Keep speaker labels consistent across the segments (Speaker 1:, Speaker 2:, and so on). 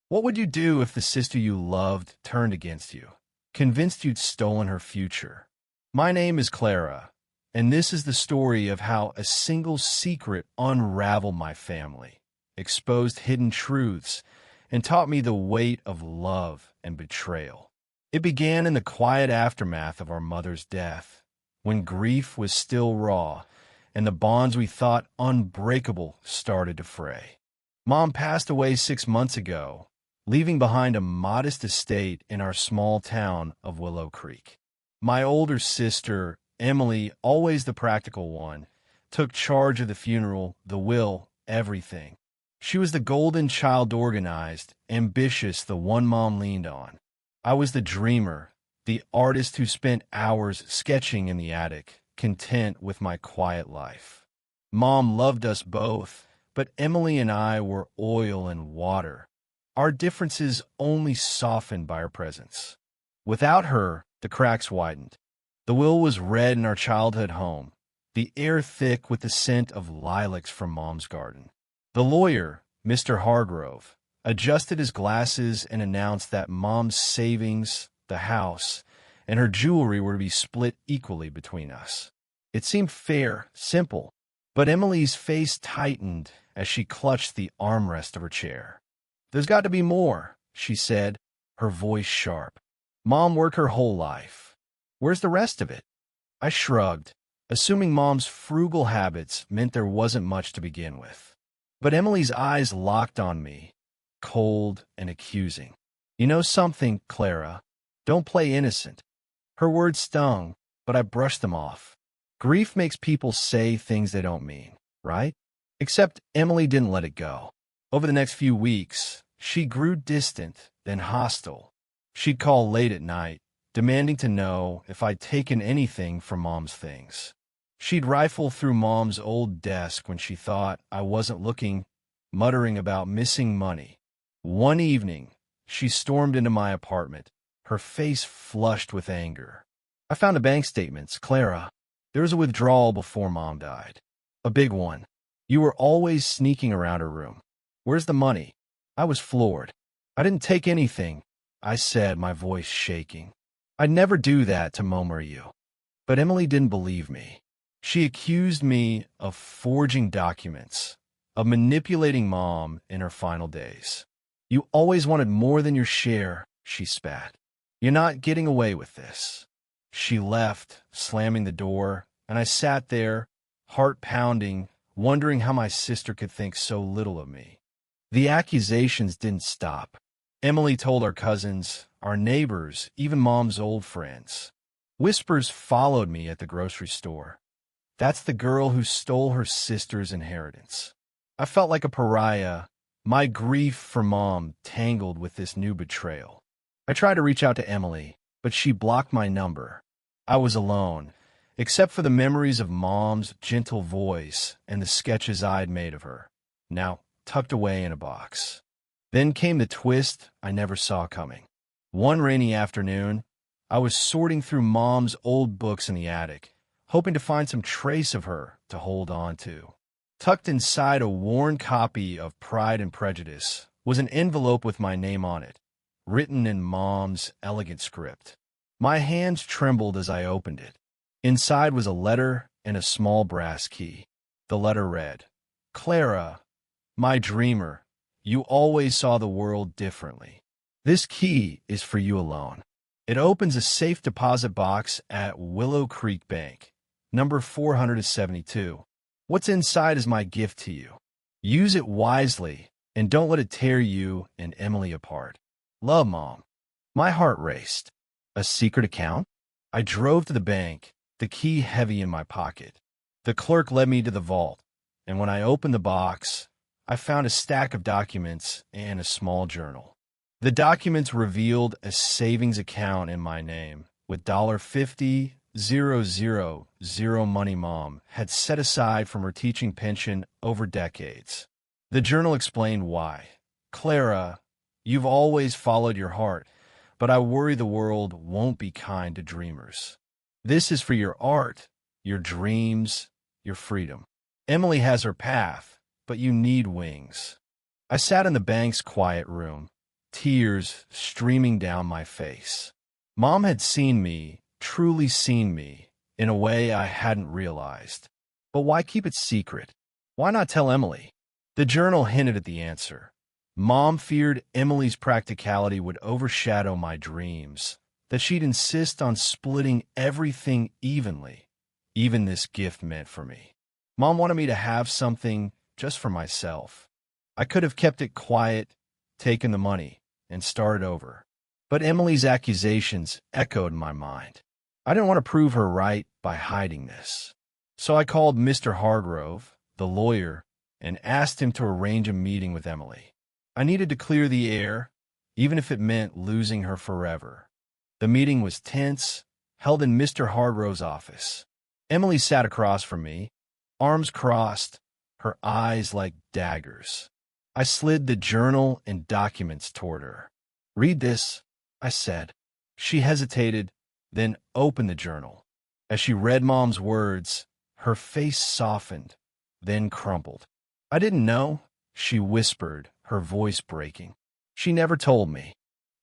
Speaker 1: What would you do if the sister you loved turned against you, convinced you'd stolen her future? My name is Clara, and this is the story of how a single secret unraveled my family, exposed hidden truths, and taught me the weight of love and betrayal. It began in the quiet aftermath of our mother's death, when grief was still raw and the bonds we thought unbreakable started to fray. Mom passed away 6 months ago, leaving behind a modest estate in our small town of Willow Creek. My older sister, Emily, always the practical one, took charge of the funeral, the will, everything. She was the golden child, organized, ambitious, the one Mom leaned on. I was the dreamer, the artist who spent hours sketching in the attic, content with my quiet life. Mom loved us both, but Emily and I were oil and water. Our differences only softened by her presence. Without her, the cracks widened. The will was read in our childhood home, the air thick with the scent of lilacs from Mom's garden. The lawyer, Mr. Hargrove, adjusted his glasses and announced that Mom's savings, the house, and her jewelry were to be split equally between us. It seemed fair, simple, but Emily's face tightened as she clutched the armrest of her chair. "There's got to be more," she said, her voice sharp. "Mom worked her whole life. Where's the rest of it?" I shrugged, assuming Mom's frugal habits meant there wasn't much to begin with. But Emily's eyes locked on me, cold and accusing. "You know something, Clara? Don't play innocent." Her words stung, but I brushed them off. Grief makes people say things they don't mean, right? Except Emily didn't let it go. Over the next few weeks, she grew distant, then hostile. She'd call late at night, demanding to know if I'd taken anything from Mom's things. She'd rifle through Mom's old desk when she thought I wasn't looking, muttering about missing money. One evening, she stormed into my apartment, her face flushed with anger. "I found the bank statements, Clara. There was a withdrawal before Mom died. A big one. You were always sneaking around her room. Where's the money?" I was floored. "I didn't take anything," I said, my voice shaking. "I'd never do that to Mom or you." But Emily didn't believe me. She accused me of forging documents, of manipulating Mom in her final days. "You always wanted more than your share," she spat. "You're not getting away with this." She left, slamming the door, and I sat there, heart pounding, wondering how my sister could think so little of me. The accusations didn't stop. Emily told our cousins, our neighbors, even Mom's old friends. Whispers followed me at the grocery store. "That's the girl who stole her sister's inheritance." I felt like a pariah, my grief for Mom tangled with this new betrayal. I tried to reach out to Emily, but she blocked my number. I was alone, except for the memories of Mom's gentle voice and the sketches I'd made of her, now tucked away in a box. Then came the twist I never saw coming. One rainy afternoon, I was sorting through Mom's old books in the attic, hoping to find some trace of her to hold on to. Tucked inside a worn copy of Pride and Prejudice was an envelope with my name on it, written in Mom's elegant script. My hands trembled as I opened it. Inside was a letter and a small brass key. The letter read, "Clara, my dreamer, you always saw the world differently. This key is for you alone. It opens a safe deposit box at Willow Creek Bank, number 472. What's inside is my gift to you. Use it wisely and don't let it tear you and Emily apart. Love, Mom." My heart raced. A secret account? I drove to the bank, the key heavy in my pocket. The clerk led me to the vault, and when I opened the box, I found a stack of documents and a small journal. The documents revealed a savings account in my name with $50,000 money Mom had set aside from her teaching pension over decades. The journal explained why. "Clara, you've always followed your heart, but I worry the world won't be kind to dreamers. This is for your art, your dreams, your freedom. Emily has her path, but you need wings." I sat in the bank's quiet room, tears streaming down my face. Mom had seen me, truly seen me, in a way I hadn't realized. But why keep it secret? Why not tell Emily? The journal hinted at the answer. Mom feared Emily's practicality would overshadow my dreams, that she'd insist on splitting everything evenly, even this gift meant for me. Mom wanted me to have something just for myself. I could have kept it quiet, taken the money, and started over. But Emily's accusations echoed in my mind. I didn't want to prove her right by hiding this. So I called Mr. Hargrove, the lawyer, and asked him to arrange a meeting with Emily. I needed to clear the air, even if it meant losing her forever. The meeting was tense, held in Mr. Hargrove's office. Emily sat across from me, arms crossed, her eyes like daggers. I slid the journal and documents toward her. "Read this," I said. She hesitated, then opened the journal. As she read Mom's words, her face softened, then crumpled. "I didn't know," she whispered, her voice breaking. "She never told me."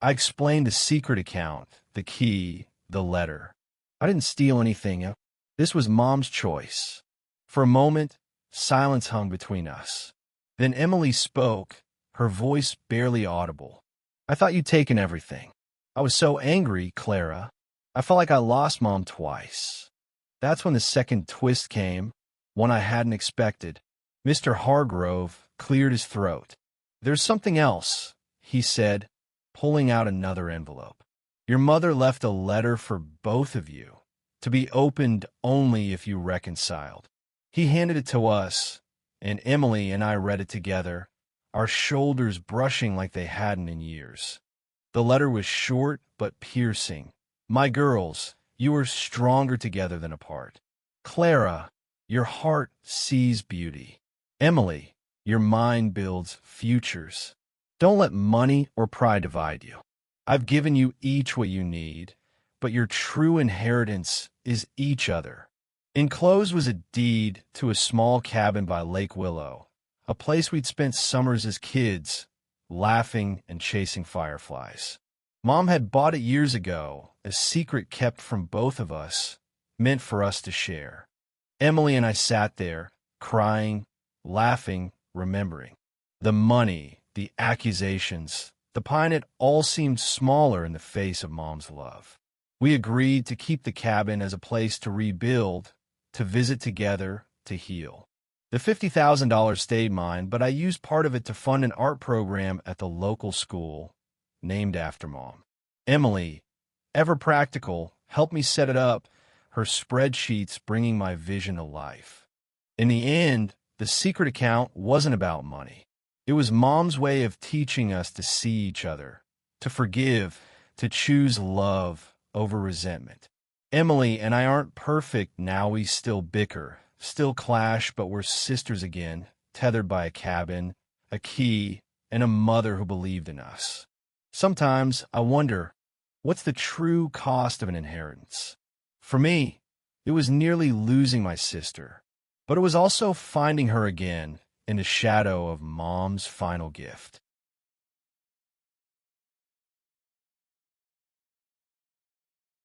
Speaker 1: I explained the secret account, the key, the letter. "I didn't steal anything. This was Mom's choice." For a moment, silence hung between us. Then Emily spoke, her voice barely audible. "I thought you'd taken everything. I was so angry, Clara. I felt like I lost Mom twice." That's when the second twist came, one I hadn't expected. Mr. Hargrove cleared his throat. "There's something else," he said, pulling out another envelope. "Your mother left a letter for both of you, to be opened only if you reconciled." He handed it to us, and Emily and I read it together, our shoulders brushing like they hadn't in years. The letter was short but piercing. "My girls, you are stronger together than apart. Clara, your heart sees beauty. Emily, your mind builds futures. Don't let money or pride divide you. I've given you each what you need, but your true inheritance is each other." Enclosed was a deed to a small cabin by Lake Willow, a place we'd spent summers as kids, laughing and chasing fireflies. Mom had bought it years ago, a secret kept from both of us, meant for us to share. Emily and I sat there, crying, laughing, remembering. The money, the accusations, the pine, it all seemed smaller in the face of Mom's love. We agreed to keep the cabin as a place to rebuild, to visit together, to heal. The $50,000 stayed mine, but I used part of it to fund an art program at the local school, named after Mom. Emily, ever practical, helped me set it up, her spreadsheets bringing my vision to life. In the end, the secret account wasn't about money. It was Mom's way of teaching us to see each other, to forgive, to choose love over resentment. Emily and I aren't perfect now. We still bicker, still clash, but we're sisters again, tethered by a cabin, a key, and a mother who believed in us. Sometimes I wonder, what's the true cost of an inheritance? For me, it was nearly losing my sister, but it was also finding her again in the shadow of Mom's final gift.